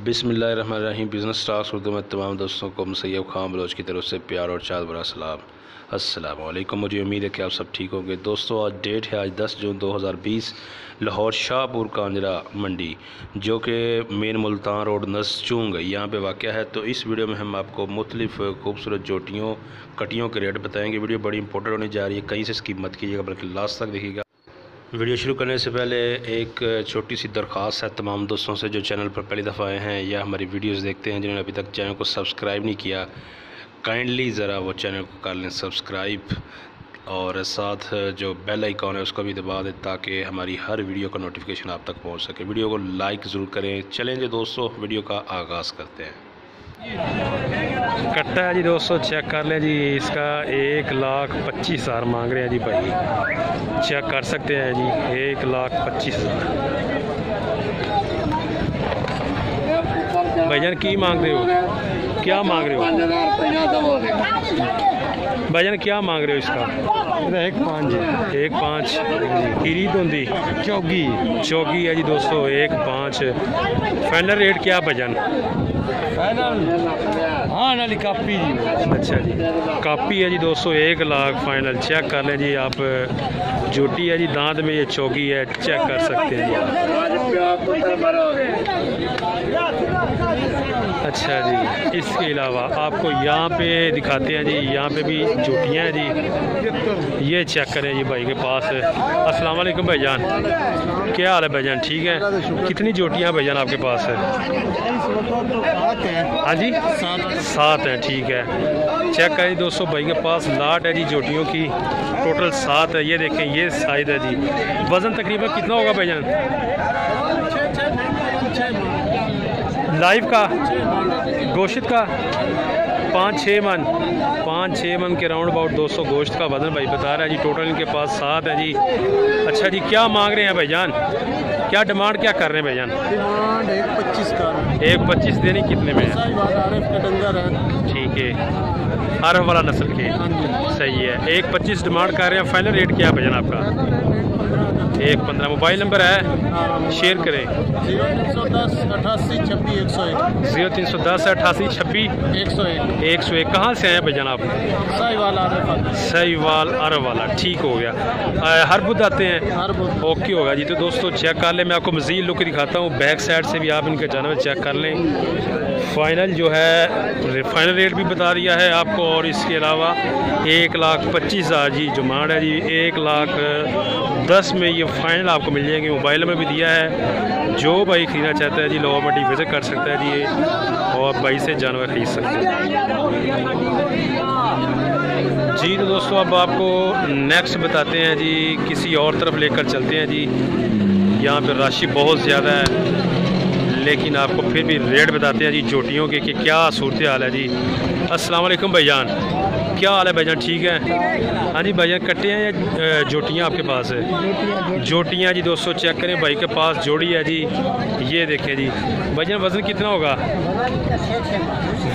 बिस्मिल्लाहिर्रहमानिर्रहीम। Business stocks Urdu में तमाम दोस्तों को मुसैयब खान बलोच की तरफ से प्यार और चाँद भरा सलाम। अस्सलाम वालेकुम। मुझे उम्मीद है कि आप सब ठीक होंगे। दोस्तों आज डेट है आज 10 जून 2020। लाहौर शाहपुर कांजरा मंडी जो कि मेन मुल्तान रोड नसचूंग यहाँ पे वाक़या है। तो इस वीडियो में हम आपको मुख्तलिफ़ खूबसूरत जोटियों कटियों के रेट बताएँगे। वीडियो बड़ी इंपॉर्टेंट होने जा रही है, कहीं से स्किप मत कीजिएगा बल्कि लास्ट तक देखिएगा। वीडियो शुरू करने से पहले एक छोटी सी दरख्वास्त है तमाम दोस्तों से जो चैनल पर पहली दफ़ा आए हैं या हमारी वीडियोस देखते हैं, जिन्होंने अभी तक चैनल को सब्सक्राइब नहीं किया, काइंडली ज़रा वो चैनल को कर लें सब्सक्राइब और साथ जो बेल आइकॉन है उसको भी दबा दें ताकि हमारी हर वीडियो का नोटिफिकेशन आप तक पहुँच सके। वीडियो को लाइक ज़रूर करें। चलें जी दोस्तों, वीडियो का आगाज़ करते हैं। कट्टा है जी दोस्तों, चेक कर लें जी। इसका 1,25,000 मांग रहे हैं जी भाई, चेक कर सकते हैं जी। 1,25,000 भाईजान की मांग रहे हो, क्या मांग रहे हो भाईजान, क्या मांग रहे हो इसका? 1,500 खीरी होंगी चौकी है जी दोस्तों। 1,500 फाइनल रेट क्या भाईजान? हाँ नाली कापी जी। अच्छा जी, कापी है जी दोस्तों। 1 लाख फाइनल। चेक कर लें जी आप। जोटी है जी, दांत में ये चौकी है, चेक कर सकते हैं जी। अच्छा जी, इसके अलावा आपको यहाँ पे दिखाते हैं जी, यहाँ पे भी जोटियाँ हैं जी। ये चेक करें जी भाई के पास। अस्सलाम वालेकुम भाईजान, क्या हाल है भाईजान? ठीक है। कितनी जोटियाँ भाईजान आपके पास है? हाँ जी 7 हैं। ठीक है, चेक करें दोस्तों, भाई के पास लाट है जी जोटियों की। टोटल 7 है। ये देखें, ये साइज है जी। वज़न तकरीबन कितना होगा भाईजान? लाइव का गोश्त का 5-6 मन के राउंड अबाउट 200 गोश्त का वज़न भाई बता रहा है जी। टोटल इनके पास 7 है जी। अच्छा जी, क्या मांग रहे हैं भाईजान? क्या डिमांड क्या कर रहे हैं भाईजान? डिमांड 1,25 का। 1,25 देनी कितने में है? ठीक है, आरफ वाला नस्ल के। सही है, 1,25 डिमांड कर रहे हैं। फाइनल रेट क्या है भाईजान आपका? 1,15। मोबाइल नंबर है, शेयर करें। 0310 88 26 101। 0310 88 26 101। कहाँ से आए भाईजान आप? सहीवाल अरब वाला। ठीक हो गया। हर बुध आते हैं? ओके होगा जी। तो दोस्तों चेक कर लें, मैं आपको मज़ीद लुक दिखाता हूँ। बैक साइड से भी आप इनका जानवर चेक कर लें। फाइनल जो है फाइनल रेट भी बता दिया है आपको। और इसके अलावा 1,25,000 जी जो मांड है जी। 1,10,000 में ये फाइनल आपको मिल जाएंगे। मोबाइल में भी दिया है, जो भाई ख़रीदना चाहता है जी लाहौर मंडी विज़िट कर सकता है जी और भाई से जानवर ख़रीद सकते हैं जी। तो दोस्तों अब आपको नेक्स्ट बताते हैं जी, किसी और तरफ लेकर चलते हैं जी। यहाँ पे राशि बहुत ज़्यादा है लेकिन आपको फिर भी रेट बताते हैं जी जोटियों के कि क्या सूरत हाल है जी। अस्सलाम वालेकुम भाईजान, क्या हाल है भाईजान? ठीक है। हाँ जी भाईजान, कट्टे हैं या जोटियाँ आपके पास है? जोटियाँ जी दोस्तों चेक करें, भाई के पास जोड़ी है जी। ये देखें जी भाईजान, वज़न कितना होगा?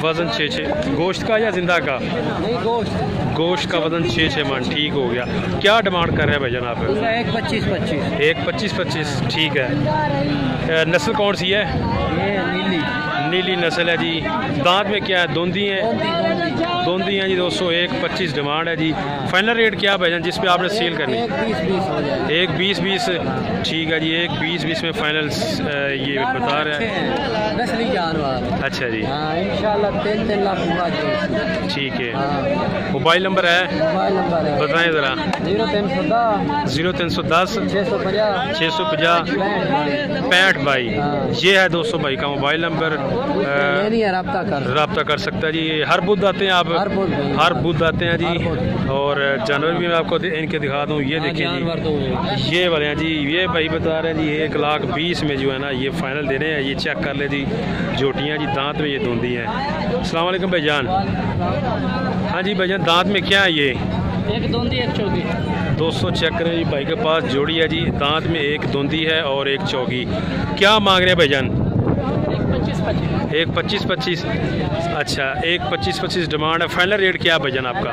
वज़न 6 गोश्त का या जिंदा का? गोश्त का वज़न 6 मन। ठीक हो गया। क्या डिमांड कर रहे हैं भाईजान आप? 1,25,25। ठीक है। नस्ल कौन सी है? नीली नस्ल है जी। दांत में क्या है? दोंदी हैं जी दोस्तों। 1,25 डिमांड है जी। फाइनल रेट क्या भाईजान जिस पे आपने सेल करनी? 1,20,20। ठीक है जी, 1,20,20 में फाइनल ये बता रहा है। अच्छा जी, इंशाल्लाह 3 लाख। ठीक है। मोबाइल नंबर है, बताएं ज़रा। 0310 650 65 भाई। ये है दोस्तों भाई का मोबाइल नंबर। रब्ता कर सकता है जी। हर बुध आते हैं आप? हर बुध आते हैं जी। और जानवर भी मैं आपको इनके दिखा दूँ। ये देखिए जी, ये वाले हैं जी। ये भाई बता रहे हैं जी 1,20,000 में जो है ना ये फाइनल दे रहे हैं। ये चेक कर ले जी, जोटियाँ जी दांत में ये धुंधी हैं। अस्सलाम वालेकुम भाईजान। हाँ जी भाईजान, दांत में क्या है ये? एक दोंदी एक चौकी। दोस्तों चेक करें जी, भाई के पास जोड़ी है जी। दांत में एक दोंदी है और एक चौकी। क्या मांग रहे हैं भाईजान? एक 25-25। अच्छा, एक 25-25 डिमांड है। फाइनल रेट क्या है भाईजान आपका?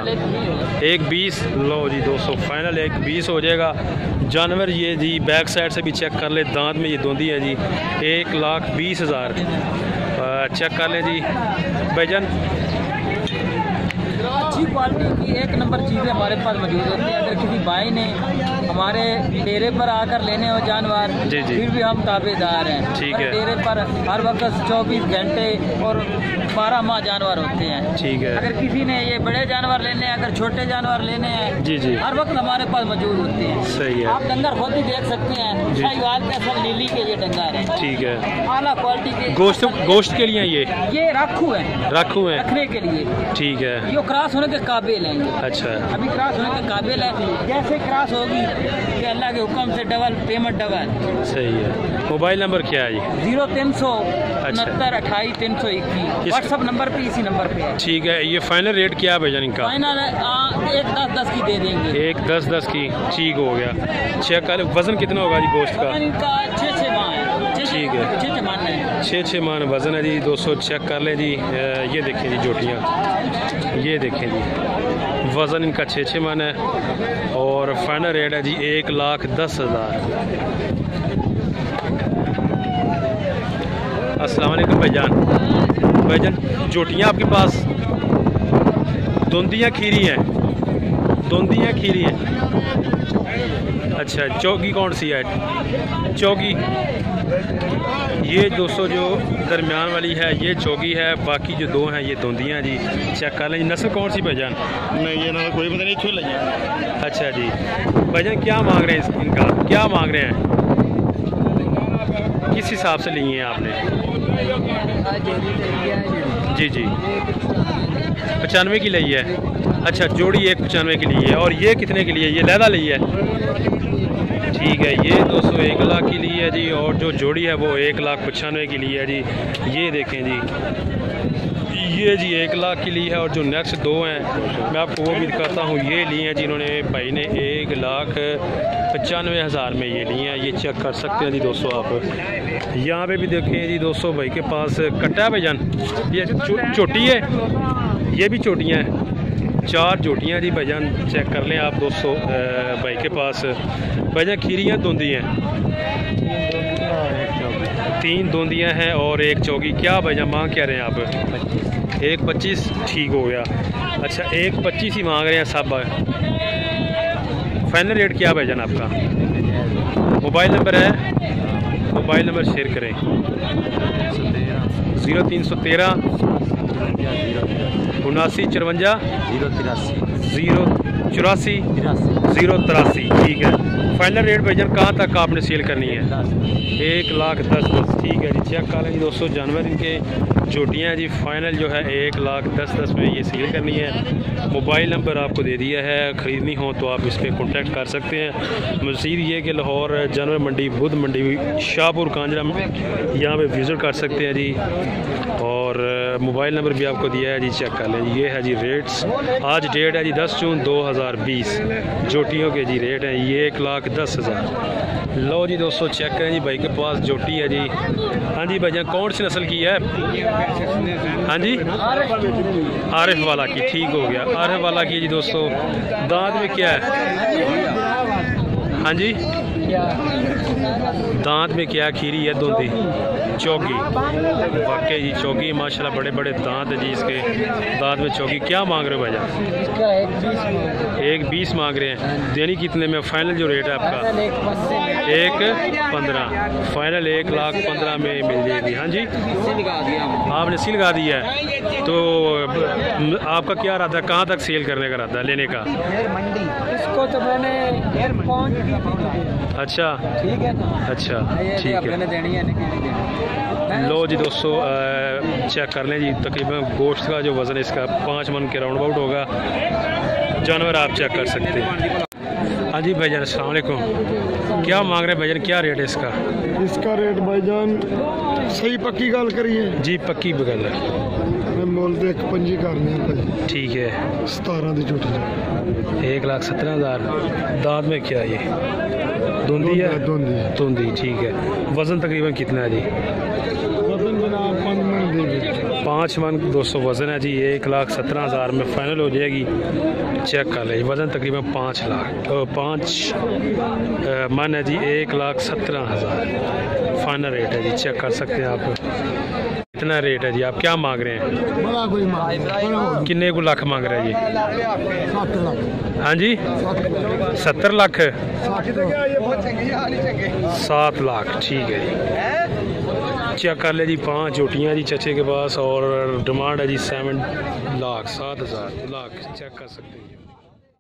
1-20। लो जी दोस्तों, फाइनल 1-20 हो जाएगा। जानवर ये जी बैक साइड से भी चेक कर ले, दांत में ये धुंधी है जी। 1,20,000 चेक कर लें जी भाईजान। अच्छी क्वालिटी की एक नंबर चीज़ें हमारे पास मौजूद होती हैं। अगर किसी भाई ने हमारे डेरे पर आकर लेने हो जानवर, जी जी, फिर भी हम ताबेदार हैं। ठीक है। डेरे पर हर वक्त 24 घंटे और 12 माह जानवर होते हैं। ठीक है। अगर किसी ने ये बड़े जानवर लेने हैं, अगर छोटे जानवर लेने हैं, जी जी, हर वक्त हमारे पास मौजूद होते हैं। सही है। आप डंगर खुद ही देख सकते हैं, शाहीवाल के सब नीली के ये डंगर हैं। ठीक है। आला क्वालिटी के गोश्त के लिए ये राखू है, राखू है रखने के लिए। ठीक है। ये क्रॉस होने के काबिल हैं। अच्छा, अभी क्रॉस होने के काबिल है। जैसे क्रॉस होगी कि अल्लाह के हुक्म से डबल पेमेंट डबल। सही है। मोबाइल नंबर क्या है जी? 0369 व्हाट्सअप नंबर पे, इसी नंबर पे है। ठीक है। ये फाइनल रेट क्या है भाईजान इनका? फाइनल 1-10 की दे देंगे। 1-10 की। ठीक हो गया। चेक कर। वजन कितना होगा जी गोश्त का? इनका 6 माह है। ठीक है। 6 माह वजन है जी दोस्तों। चेक कर लें जी। ये देखें जी जोटियाँ, ये देखें जी, वज़न इनका 6 माह है और फाइनल रेट है जी 1,10,000। अस्सलाम वालेकुम भाईजान। भाईजान जोटियाँ आपके पास धुंधियाँ खीरी हैं? धुंधियाँ खीरी हैं। अच्छा, चौकी कौन सी है? चौकी। ये दोस्तों जो दरमियान वाली है ये चौकी है, बाकी जो दो हैं ये धुंधियाँ जी। चेक कर लें। नस्ल कौन सी भाईजान? नहीं, ये ना कोई पता नहीं, छू लिया। अच्छा जी भाईजान, क्या मांग रहे हैं इनका? क्या मांग रहे हैं? किस हिसाब से लिए हैं आपने? जी जी, 95 की ली है। अच्छा, जोड़ी 195 की ली है। और ये कितने की लिए? ये लैदा ली है। ठीक है। ये 1,01,00,000 की ली है जी। और जो जोड़ी है वो 1,95,000 की ली है जी। ये देखें जी, ये जी 1,00,000 की ली है। और जो नेक्स्ट दो हैं मैं आपको वो भी दिखाता हूँ। ये लिए हैं जिन्होंने भाई ने 1,95,000 में ये लिए हैं। ये चेक कर सकते हैं जी दोस्तों आप। यहाँ पे भी देखें जी दोस्तों, भाई के पास कट्टा है भाईजान। ये चोटी है, ये भी चोटियाँ हैं। 4 जोटियाँ जी भाईजान। चेक कर लें आप दोस्तों भाई के पास। भाईजान खीरियाँ धुंधी हैं? 3 धुंधियाँ हैं और 1 चौकी। क्या भाईजान मांग क्या रहे हैं आप? 1,25। ठीक हो गया। अच्छा, 1,25 ही मांग रहे हैं सब। फाइनल रेट क्या भाईजान आपका? मोबाइल नंबर है? मोबाइल नंबर शेयर करें। 0313 7954 084 083। ठीक है। फाइनल रेट भाईजान कहाँ तक आपने सेल करनी है? 1,10,000। ठीक है जी। चेक कर लेंगे दोस्तों जानवर इनके जोटियाँ जी। फाइनल जो है 1,10,000 में ये सेल करनी है। मोबाइल नंबर आपको दे दिया है, ख़रीदनी हो तो आप इस पर कॉन्टैक्ट कर सकते हैं। मज़ीद ये कि लाहौर जानवर मंडी, बुध मंडी, शाहपुर कांजरा यहाँ पे विज़िट कर सकते हैं जी। और मोबाइल नंबर भी आपको दिया है जी। चेक कर लें। ये है जी रेट्स। आज डेट है जी 10 जून 2020। जोटियों के जी रेट हैं ये 1,10,000। लो जी दोस्तों, चेक करें जी भाई के पास जोटी है जी। हाँ जी भाईजान, कौन सी नस्ल की है? हाँ जी, आरिफ वाला की। ठीक हो गया। आरिफ वाला की जी दोस्तों। दांत में क्या है? हाँ जी, दांत में क्या खीरी है? धुंधी चौकी। वाकई जी चौकी माशाल्लाह, बड़े बड़े दांत है जी इसके। दांत में चौकी। क्या मांग रहे हो भाईजान? 1,20 मांग रहे हैं। देनी कितने में? फाइनल जो रेट है आपका? 1,15। फाइनल 1,15,000 में मिल जाएगी। हाँ जी, आपने सील लगा दिया है तो आपका क्या इरादा है? कहाँ तक सेल करने का इरादा, लेने का? इसको तो मैंने अच्छा, ठीक है ना? अच्छा, ठीक है। देनी है। लो जी दोस्तों, चेक कर लें जी। तकरीबन गोश्त का जो वज़न इसका 5 मन के राउंड अबाउट होगा। जानवर आप चेक कर सकते हैं। हाँ जी भाईजान, अस्सलाम वालेकुम। क्या मांग रहे हैं भाईजान? क्या रेट है इसका? इसका रेट भाईजान सही पक्की गल करिए जी, पक्की बगल है। मैं बोलते 1,25 करने। ठीक है। 17 की चोटी। 1,17,000। दांत में क्या है ये? धुंधी है? धुंधी। धुंधी। ठीक है। वज़न तकरीबन कितना है जी? वजन जनाब 5 मन दोस्तों वज़न है जी। 1,17,000 में फ़ाइनल हो जाएगी। चेक कर लें, वज़न तकरीबन 5 मन है जी। 1,17,000 फ़ाइनल रेट है जी। चेक कर सकते हैं आप। कितना रेट है जी? आप क्या मांग रहे हैं? बड़ा कोई मांग किन्ने को लाख मांग रहे हैं जी? हाँ जी 70 लाख 7 लाख ठीक है जी। चेक कर ले जी। 5 जोटियाँ जी चचे के पास और डिमांड है जी 7 लाख 7,000 लाख। चेक कर सकते हैं।